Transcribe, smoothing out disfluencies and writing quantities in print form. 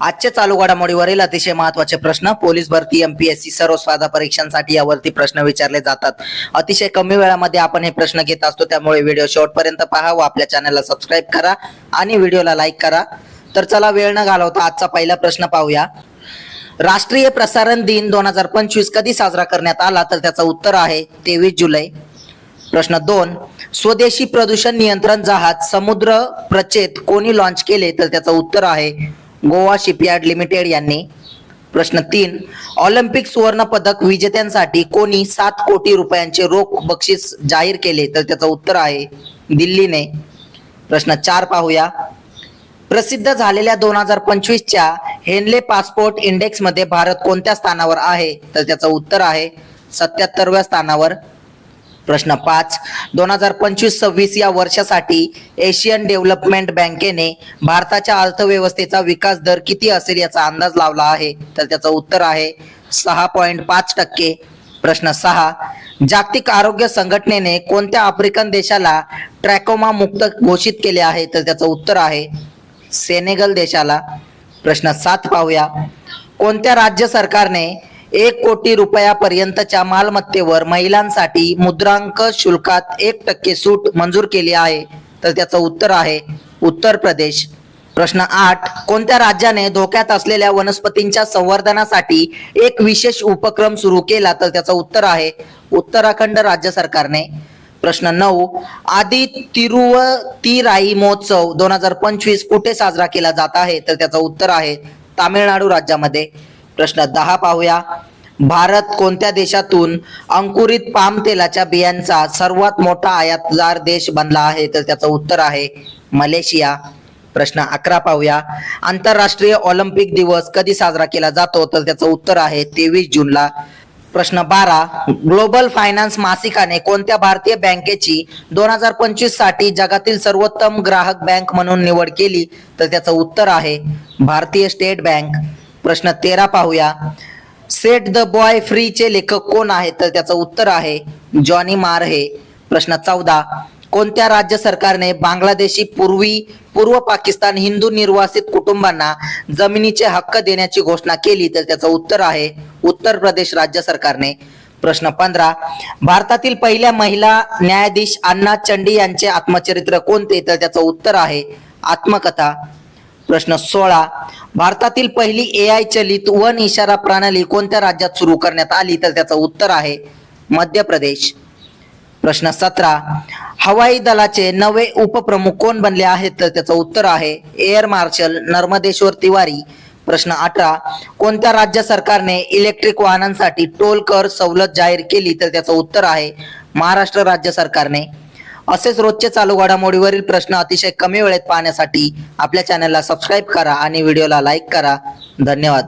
आजच्या चालू घडामोडीवरील अतिशय महत्त्वाचे प्रश्न, पोलीस भरती, एमपीएससी सर्व स्पर्धा परीक्षांसाठी यावरती प्रश्न विचारले जातात. अतिशय कमी वेळामध्ये आपण हे प्रश्न घेत असतो, त्यामुळे व्हिडिओ शेवटपर्यंत पहा व आपल्या चॅनलला सबस्क्राईब करा आणि व्हिडिओला लाईक करा. तर चला वेळ न घालवता आजचा पहिला प्रश्न पाहूया. राष्ट्रीय प्रसारण दिन 2025 कधी साजरा करण्यात आला? तर त्याचं उत्तर आहे 23 जुलै. प्रश्न 2, स्वदेशी प्रदूषण नियंत्रण जहाज समुद्र प्रचेत कोणी लॉन्च केले? तर त्याचं उत्तर आहे गोवा शिपयार्ड लिमिटेड यांनी. प्रश्न 3, ऑलिम्पिक सुवर्ण पदक विजेत्यांसाठी कोणी 7 कोटी रुपयांचे रोख बक्षीस जाहीर केले? तर त्याचं उत्तर आहे दिल्लीने. प्रश्न 4 पाहूया. प्रसिद्ध झालेल्या 2025च्या हेनले पासपोर्ट इंडेक्स मध्ये भारत कोणत्या स्थानावर आहे? तर त्याचं उत्तर आहे 77व्या स्थानावर. प्रश्न 5, 2025-26 या वर्षासाठी एशियन डेव्हलपमेंट बँकेने भारताच्या अर्थव्यवस्थेचा विकास दर किती असेल याचा अंदाज लावला आहे? तर त्याचं उत्तर आहे 6.5%. प्रश्न 6, जागतिक आरोग्य संघटनेने कोणत्या आफ्रिकन देशाला ट्रॅकोमा मुक्त घोषित केले आहे? तर त्याचं उत्तर आहे सेनेगल देशाला. प्रश्न 7 पाहूया. कोणत्या राज्य सरकारने 1 कोटी रुपयापर्यंतच्या मालमत्तेवर महिलांसाठी मुद्रांक शुल्कात 1% सूट मंजूर केली आहे? तर त्याचं उत्तर आहे उत्तर प्रदेश. प्रश्न 8, कोणत्या राज्याने धोक्यात असलेल्या वनस्पतींच्या संवर्धनासाठी एक विशेष उपक्रम सुरू केला? तर त्याचं उत्तर आहे उत्तराखंड राज्य सरकारने. प्रश्न 9, आदि तिरुवतिराई महोत्सव 2025 कुठे साजरा केला जात आहे? तर त्याचं उत्तर आहे तामिळनाडू राज्यामध्ये. प्रश्न 10 पाहूया. भारत कोणत्या देशातून अंकुरित पाम तेलाच्या बियांचा सर्वात मोठा आयातदार देश बनला आहे? तर त्याचं उत्तर आहे मलेशिया. प्रश्न 11 पाहूया. आंतरराष्ट्रीय ऑलिम्पिक दिवस कधी साजरा केला जातो? तर त्याचं उत्तर आहे 23 जूनला. प्रश्न 12, ग्लोबल फायनान्स मासिकाने कोणत्या भारतीय बँकेची 2025 साठी जगातील सर्वोत्तम ग्राहक बँक म्हणून निवड केली? तर त्याचं उत्तर आहे भारतीय स्टेट बँक. प्रश्न 13 पाहूया. सेट द बॉय फ्री चे लेखक कोण आहेत? तर त्याचं उत्तर आहे जॉनी मार हे. प्रश्न 14, कोणत्या राज्य सरकारने बांगलादेशी पूर्व पाकिस्तान हिंदू निर्वासित कुटुंबांना जमिनीचे हक्क देण्याची घोषणा केली? तर त्याचं उत्तर आहे उत्तर प्रदेश राज्य सरकारने. प्रश्न 15, भारतातील पहिल्या महिला न्यायाधीश अन्ना चंडी यांचे आत्मचरित्र कोणते? तर त्याचं उत्तर आहे आत्मकथा. प्रश्न 16, भारतातील पहिली AI चलित वन इशारा प्रणाली कोणत्या राज्यात सुरू करण्यात आली? तर त्याचं उत्तर आहे मध्य प्रदेश. प्रश्न 17, हवाई दलाचे नवे उपप्रमुख कोण बनले आहेत? तर त्याचं उत्तर आहे एअर मार्शल नर्मदेश्वर तिवारी. प्रश्न 18, कोणत्या राज्य सरकारने इलेक्ट्रिक वाहनांसाठी टोल कर सवलत जाहीर केली? तर त्याचं उत्तर आहे महाराष्ट्र राज्य सरकारने. असेच रोजचे चालू घडामोडीवरील प्रश्न अतिशय कमी वेळेत पाहण्यासाठी आपल्या चॅनलला सबस्क्राईब करा आणि व्हिडिओला लाईक करा. धन्यवाद.